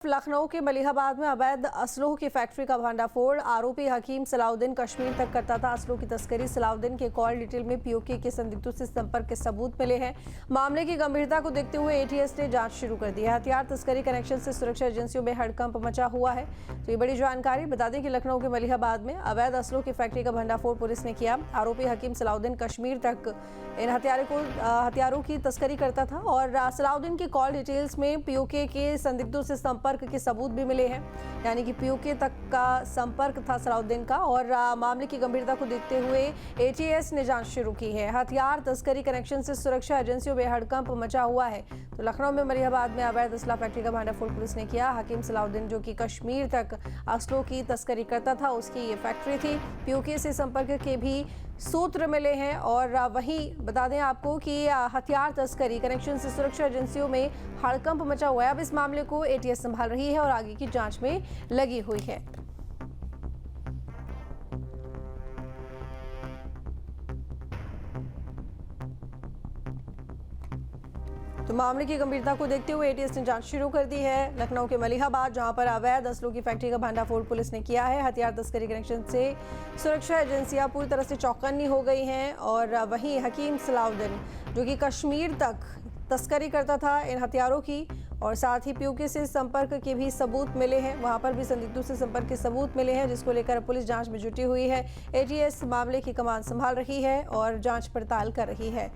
लखनऊ के मलिहाबाद में अवैध असलों की फैक्ट्री का भंडाफोड़। आरोपी हकीम सलाउद्दीन कश्मीर तक करता था असलों की तस्करी। सलाउद्दीन के कॉल डिटेल में पीओके के संदिग्धों से संपर्क के सबूत मिले हैं। मामले की गंभीरता को देखते हुए एटीएस ने जांच शुरू कर दी है। हथियार तस्करी कनेक्शन से सुरक्षा एजेंसियों में हड़कंप मचा हुआ है। तो ये बड़ी जानकारी बता दें कि लखनऊ के मलिहाबाद में अवैध असलों की फैक्ट्री का भंडाफोड़ पुलिस ने किया। आरोपी हकीम सलाउद्दीन कश्मीर तक इन हथियारों की तस्करी करता था और सलाउद्दीन की कॉल डिटेल्स में पीओके के संदिग्धों से संपर्क के सबूत भी मिले हैं, यानी कि पीओके तक का संपर्क था सलाउद्दीन का। और मामले की गंभीरता को देखते हुए एटीएस ने जांच शुरू की है। हथियार तस्करी कनेक्शन से सुरक्षा एजेंसियों में हड़कंप मचा हुआ है। तो लखनऊ में मलिहाबाद में अवैध असला फैक्ट्री का भंडाफोड़ पुलिस ने किया। हकीम सलाउद्दीन जो कि कश्मीर तक असलों की तस्करी करता था, उसकी ये फैक्ट्री थी। पीओके से संपर्क के भी सूत्र मिले हैं। और वहीं बता दें आपको कि हथियार तस्करी कनेक्शन से सुरक्षा एजेंसियों में हड़कंप मचा हुआ है। अब इस मामले को एटीएस संभाल रही है और आगे की जांच में लगी हुई है। तो मामले की गंभीरता को देखते हुए एटीएस ने जांच शुरू कर दी है। लखनऊ के मलिहाबाद जहां पर अवैध असलों की फैक्ट्री का भंडाफोड़ पुलिस ने किया है। हथियार तस्करी कनेक्शन से सुरक्षा एजेंसियां पूरी तरह से चौकन्नी हो गई हैं। और वहीं हकीम सलाउद्दीन जो कि कश्मीर तक तस्करी करता था इन हथियारों की, और साथ ही पीओके से संपर्क के भी सबूत मिले हैं। वहां पर भी संदिग्धों से संपर्क के सबूत मिले हैं, जिसको लेकर पुलिस जांच में जुटी हुई है। एटीएस मामले की कमान संभाल रही है और जांच पड़ताल कर रही है।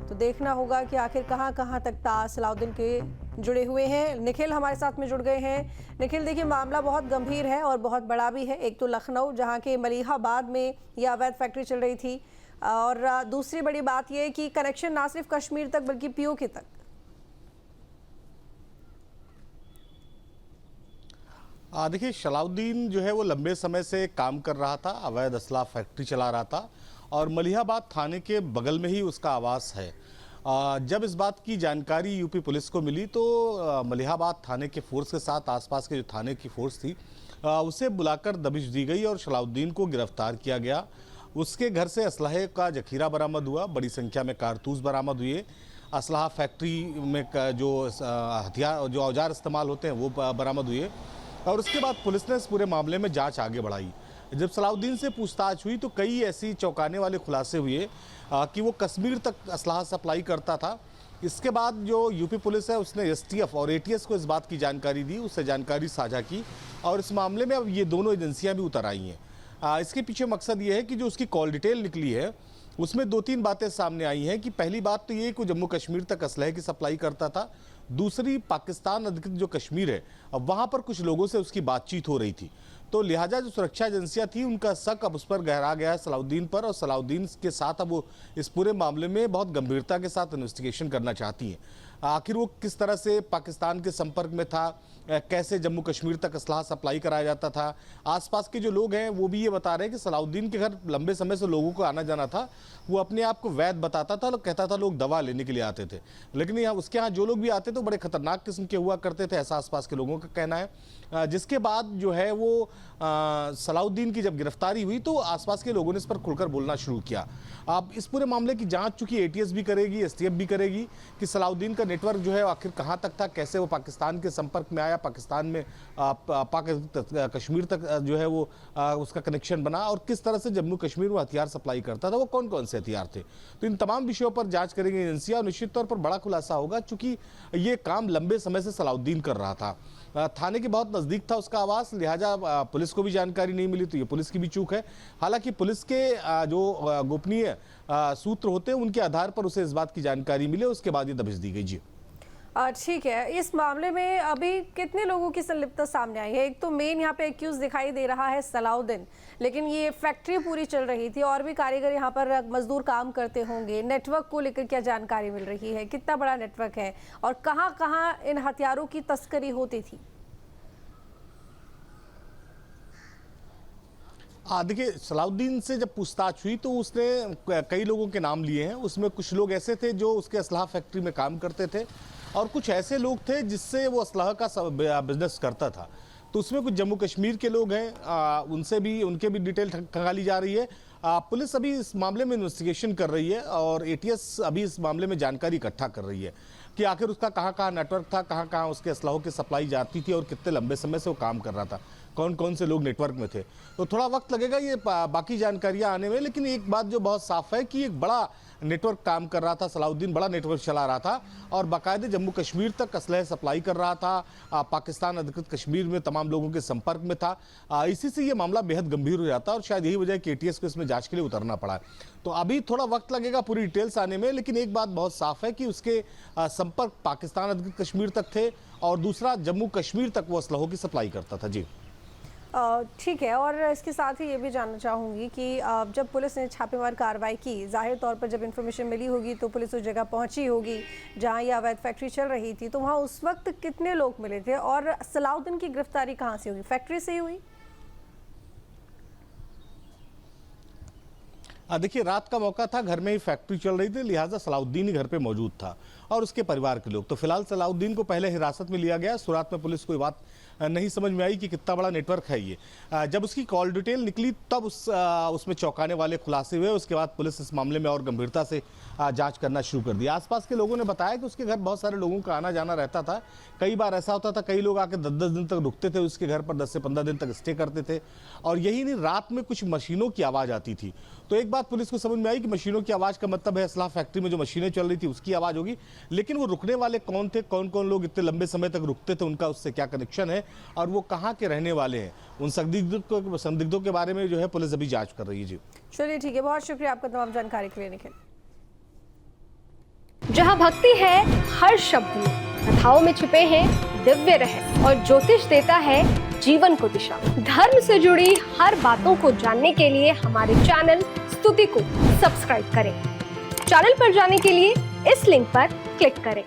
तो देखना होगा कि आखिर कहां तक सलाउद्दीन के जुड़े हुए हैं। निखिल हमारे साथ में जुड़ गए हैं। निखिल, देखिए मामला बहुत गंभीर है और बहुत बड़ा भी है। एक तो लखनऊ जहां के मलिहाबाद में यह अवैध फैक्ट्री चल रही थी, और दूसरी बड़ी बात यह कि कनेक्शन ना सिर्फ कश्मीर तक बल्कि पीओके तक। देखिए, सलाउद्दीन जो है वो लंबे समय से काम कर रहा था, अवैध असला फैक्ट्री चला रहा था और मलिहाबाद थाने के बगल में ही उसका आवास है। जब इस बात की जानकारी यूपी पुलिस को मिली तो मलिहाबाद थाने के फोर्स के साथ आसपास के जो थाने की फोर्स थी उसे बुलाकर दबिश दी गई और सलाउद्दीन को गिरफ्तार किया गया। उसके घर से असलहे का जखीरा बरामद हुआ, बड़ी संख्या में कारतूस बरामद हुए। असलहा फैक्ट्री में जो हथियार जो औजार इस्तेमाल होते हैं वो बरामद हुए और उसके बाद पुलिस ने इस पूरे मामले में जांच आगे बढ़ाई। जब सलाउद्दीन से पूछताछ हुई तो कई ऐसी चौंकाने वाले खुलासे हुए कि वो कश्मीर तक असलहा सप्लाई करता था। इसके बाद जो यूपी पुलिस है उसने एसटीएफ और एटीएस को इस बात की जानकारी दी, उससे जानकारी साझा की और इस मामले में अब ये दोनों एजेंसियां भी उतर आई हैं। इसके पीछे मकसद ये है कि जो उसकी कॉल डिटेल निकली है उसमें 2-3 बातें सामने आई हैं कि पहली बात तो ये कि जम्मू कश्मीर तक असलहे की सप्लाई करता था। दूसरी, पाकिस्तान अधिकृत जो कश्मीर है अब वहाँ पर कुछ लोगों से उसकी बातचीत हो रही थी, तो लिहाजा जो सुरक्षा एजेंसियां थी उनका शक अब उस पर गहरा गया है सलाउद्दीन पर, और सलाउद्दीन के साथ अब वो इस पूरे मामले में बहुत गंभीरता के साथ इन्वेस्टिगेशन करना चाहती हैं। आखिर वो किस तरह से पाकिस्तान के संपर्क में था, कैसे जम्मू कश्मीर तक असलहा सप्लाई कराया जाता था। आसपास के जो लोग हैं वो भी ये बता रहे हैं कि सलाउद्दीन के घर लंबे समय से लोगों को आना जाना था। वो अपने आप को वैद बताता था, कहता था लोग दवा लेने के लिए आते थे, लेकिन यहाँ उसके यहाँ जो लोग भी आते थे बड़े खतरनाक किस्म के हुआ करते थे, ऐसा आसपास के लोगों का कहना है। जिसके बाद जो है वो सलाउद्दीन की जब गिरफ्तारी हुई तो आसपास के लोगों ने इस पर खुलकर बोलना शुरू किया। अब इस पूरे मामले की जांच चूंकि एटीएस भी करेगी, एसटीएफ भी करेगी कि सलाउद्दीन का नेटवर्क जो है आखिर कहां तक था, कैसे वो पाकिस्तान के संपर्क में आया, पाकिस्तान में कश्मीर तक जो है वो उसका कनेक्शन बना और किस तरह से जम्मू कश्मीर में हथियार सप्लाई करता था, वो कौन कौन से हथियार थे। तो इन तमाम विषयों पर जांच करेंगे एजेंसियां और निश्चित तौर पर बड़ा खुलासा होगा, चूंकि ये काम लंबे समय से सलाउद्दीन कर रहा था। थाने के बहुत नजदीक था उसका आवास, लिहाजा पुलिस को भी जानकारी नहीं मिली, तो ये पुलिस की भी चूक है। हालांकि पुलिस के जो गोपनीय सूत्र होते हैं उनके आधार पर उसे इस बात की जानकारी मिले, उसके बाद ये दबिश दी गई। जी ठीक है, इस मामले में अभी कितने लोगों की संलिप्तता सामने आई है? एक तो मेन यहाँ पे एक्यूज दिखाई दे रहा है सलाउद्दीन, लेकिन ये फैक्ट्री पूरी चल रही थी और भी कारीगर यहाँ पर मजदूर काम करते होंगे। नेटवर्क को लेकर क्या जानकारी मिल रही है, कितना बड़ा नेटवर्क है और कहाँ कहाँ इन हथियारों की तस्करी होती थी? देखिए, सलाउद्दीन से जब पूछताछ हुई तो उसने कई लोगों के नाम लिए हैं। उसमें कुछ लोग ऐसे थे जो उसके असलहा फैक्ट्री में काम करते थे और कुछ ऐसे लोग थे जिससे वो असलहा का बिजनेस करता था। तो उसमें कुछ जम्मू कश्मीर के लोग हैं, उनके भी डिटेल खंगाली जा रही है। पुलिस अभी इस मामले में इन्वेस्टिगेशन कर रही है और एटीएस अभी इस मामले में जानकारी इकट्ठा कर रही है। कि आखिर उसका कहाँ नेटवर्क था, कहाँ उसके असलाहों की सप्लाई जाती थी और कितने लंबे समय से वो काम कर रहा था, कौन कौन से लोग नेटवर्क में थे। तो थोड़ा वक्त लगेगा ये बाकी जानकारियां आने में, लेकिन एक बात जो बहुत साफ है कि एक बड़ा नेटवर्क काम कर रहा था, सलाउद्दीन बड़ा नेटवर्क चला रहा था और बाकायदे जम्मू कश्मीर तक असलहे सप्लाई कर रहा था, पाकिस्तान अधिकृत कश्मीर में तमाम लोगों के संपर्क में था। इसी से ये मामला बेहद गंभीर हो जाता है और शायद यही वजह है कि ATS को इसमें जांच के लिए उतरना पड़ा। तो अभी थोड़ा वक्त लगेगा पूरी डिटेल्स आने में, लेकिन एक बात बहुत साफ है कि उसके संपर्क पाकिस्तान अधिकृत कश्मीर तक थे और दूसरा जम्मू कश्मीर तक वो असलहों की सप्लाई करता था। जी ठीक है, और इसके साथ ही ये भी जानना चाहूँगी कि जब पुलिस ने छापेमार कार्रवाई की, जाहिर तौर पर जब इन्फॉर्मेशन मिली होगी तो पुलिस उस जगह पहुंची होगी जहां ये अवैध फैक्ट्री चल रही थी, तो वहां उस वक्त कितने लोग मिले थे और सलाउद्दीन की गिरफ्तारी कहां से हुई? फैक्ट्री से ही हुई? देखिए, रात का मौका था, घर में ही फैक्ट्री चल रही थी, लिहाजा सलाउद्दीन ही घर पे मौजूद था और उसके परिवार के लोग। तो फिलहाल सलाउद्दीन को पहले हिरासत में लिया गया। शुरुआत में पुलिस को ये बात नहीं समझ में आई कि कितना बड़ा नेटवर्क है ये। जब उसकी कॉल डिटेल निकली तब उसमें चौंकाने वाले खुलासे हुए। उसके बाद पुलिस इस मामले में और गंभीरता से जांच करना शुरू कर दिया। आसपास के लोगों ने बताया कि उसके घर बहुत सारे लोगों का आना जाना रहता था। कई बार ऐसा होता था, कई लोग आके 10-10 दिन तक रुकते थे उसके घर पर, 10 से 15 दिन तक स्टे करते थे। और यही नहीं, रात में कुछ मशीनों की आवाज़ आती थी। तो एक बात पुलिस को समझ में आई कि मशीनों की आवाज़ का मतलब है असलाह फैक्ट्री में जो मशीनें चल रही थी उसकी आवाज़ होगी। लेकिन वो रुकने वाले कौन थे, कौन कौन लोग इतने लंबे समय तक रुकते थे, उनका उससे क्या कनेक्शन है और वो कहाँ के रहने वाले हैं, उन संदिग्धों के बारे में जो है पुलिस अभी जांच कर रही है। जी चलिए ठीक है, बहुत शुक्रिया आपका तमाम जानकारी के लिए निखिल। जहाँ भक्ति है हर शब्द में, कथाओं में छुपे हैं दिव्य रहस्य और ज्योतिष देता है जीवन को दिशा। धर्म से जुड़ी हर बातों को जानने के लिए हमारे चैनल स्तुति को सब्सक्राइब करें। चैनल पर जाने के लिए इस लिंक पर क्लिक करें।